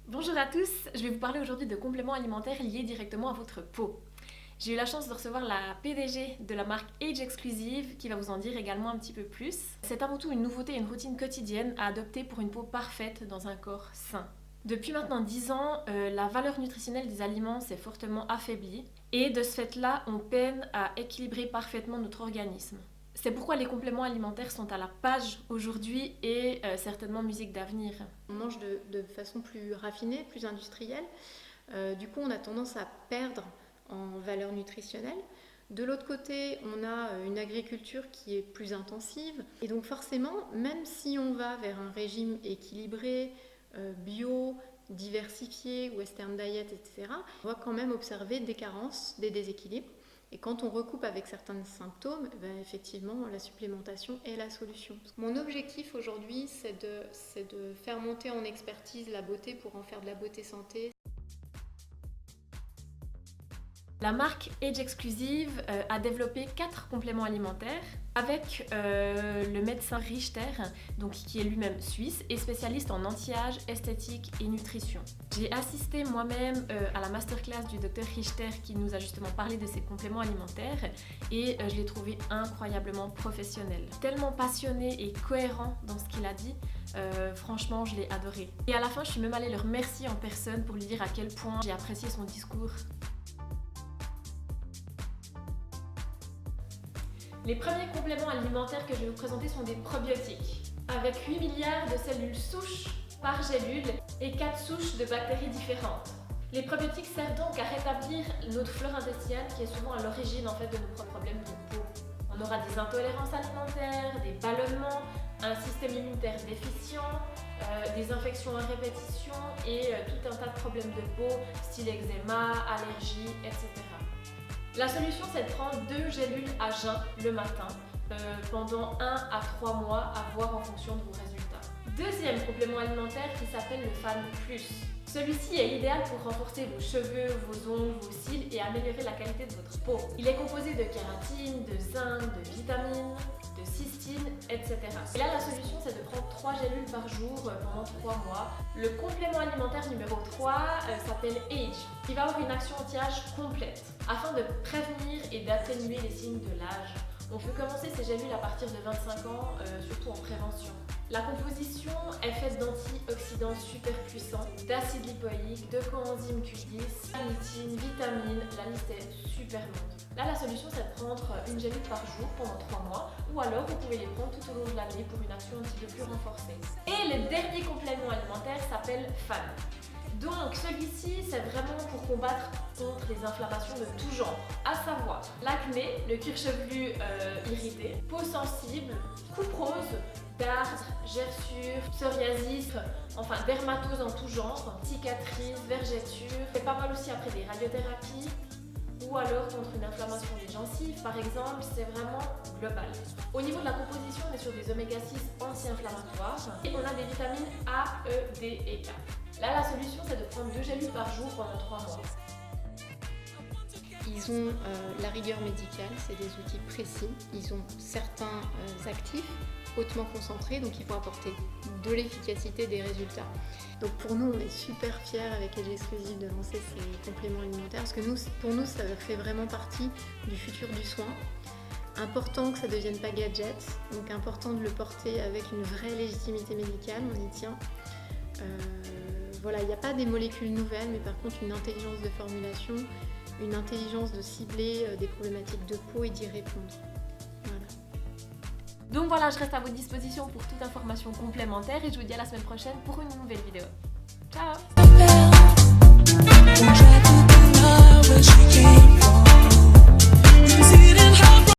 Bonjour à tous, je vais vous parler aujourd'hui de compléments alimentaires liés directement à votre peau. J'ai eu la chance de recevoir la PDG de la marque Age Exclusive qui va vous en dire également un petit peu plus. C'est avant tout une nouveauté et une routine quotidienne à adopter pour une peau parfaite dans un corps sain. Depuis maintenant 10 ans, la valeur nutritionnelle des aliments s'est fortement affaiblie et de ce fait-là, on peine à équilibrer parfaitement notre organisme. C'est pourquoi les compléments alimentaires sont à la page aujourd'hui et certainement musique d'avenir. On mange de façon plus raffinée, plus industrielle. Du coup, on a tendance à perdre en valeur nutritionnelle. De l'autre côté, on a une agriculture qui est plus intensive. Et donc forcément, même si on va vers un régime équilibré, bio, diversifié, western diet, etc., on va quand même observer des carences, des déséquilibres. Et quand on recoupe avec certains symptômes, effectivement, la supplémentation est la solution. Mon objectif aujourd'hui, c'est de faire monter en expertise la beauté pour en faire de la beauté santé. La marque Age Exclusive a développé 4 compléments alimentaires avec le médecin Richter, donc qui est lui-même suisse et spécialiste en anti-âge, esthétique et nutrition. J'ai assisté moi-même à la masterclass du Dr Richter qui nous a justement parlé de ces compléments alimentaires et je l'ai trouvé incroyablement professionnel. Tellement passionné et cohérent dans ce qu'il a dit. Franchement, je l'ai adoré. Et à la fin, je suis même allée le remercier en personne pour lui dire à quel point j'ai apprécié son discours. Les premiers compléments alimentaires que je vais vous présenter sont des probiotiques, avec 8 milliards de cellules souches par gélule et 4 souches de bactéries différentes. Les probiotiques servent donc à rétablir notre flore intestinale qui est souvent à l'origine de nos problèmes de peau. On aura des intolérances alimentaires, des ballonnements, un système immunitaire déficient, des infections à répétition et tout un tas de problèmes de peau, style eczéma, allergies, etc. La solution, c'est de prendre 2 gélules à jeun le matin pendant 1 à 3 mois à voir en fonction de vos résultats. Deuxième complément alimentaire qui s'appelle le Fan Plus. Celui-ci est idéal pour renforcer vos cheveux, vos ongles, vos cils et améliorer la qualité de votre peau. Il est composé de kératine, de zinc, de vitamines, de cystine, etc. Et là, la solution, c'est de prendre 3 gélules par jour pendant 3 mois. Le complément alimentaire numéro 3 s'appelle Age. Il va avoir une action anti-âge complète. Afin de prévenir et d'atténuer les signes de l'âge, on peut commencer ces gélules à partir de 25 ans, surtout en prévention. La composition est faite d'antioxydants super puissants, d'acide lipoïque, de coenzyme Q10, carnitine, vitamines, la liste est super longue. Là, la solution, c'est de prendre une gélule par jour pendant 3 mois, ou alors vous pouvez les prendre tout au long de l'année pour une action un petit peu plus renforcée. Et le dernier complément alimentaire s'appelle FAN. Donc celui-ci, c'est vraiment pour combattre contre les inflammations de tout genre, à savoir l'acné, le cuir chevelu irrité, peau sensible, coupe rose, dards, gerçures, psoriasis, enfin dermatose en tout genre, cicatrices, vergetures. C'est pas mal aussi après des radiothérapies ou alors contre une inflammation des gencives par exemple, c'est vraiment global. Au niveau de la composition, on est sur des oméga 6 anti-inflammatoires et on a des vitamines A, E, D et K. Là, la solution, c'est de prendre 2 gélules par jour pendant 3 mois. Ils ont la rigueur médicale, c'est des outils précis. Ils ont certains actifs hautement concentrés, donc il faut apporter de l'efficacité, des résultats. Donc pour nous, on est super fiers avec Age Exclusive de lancer ces compléments alimentaires parce que pour nous, ça fait vraiment partie du futur du soin. Important que ça ne devienne pas gadget, donc important de le porter avec une vraie légitimité médicale, on y tient. Voilà, il n'y a pas des molécules nouvelles, mais par contre une intelligence de formulation, une intelligence de cibler des problématiques de peau et d'y répondre. Voilà. Donc voilà, je reste à votre disposition pour toute information complémentaire et je vous dis à la semaine prochaine pour une nouvelle vidéo. Ciao!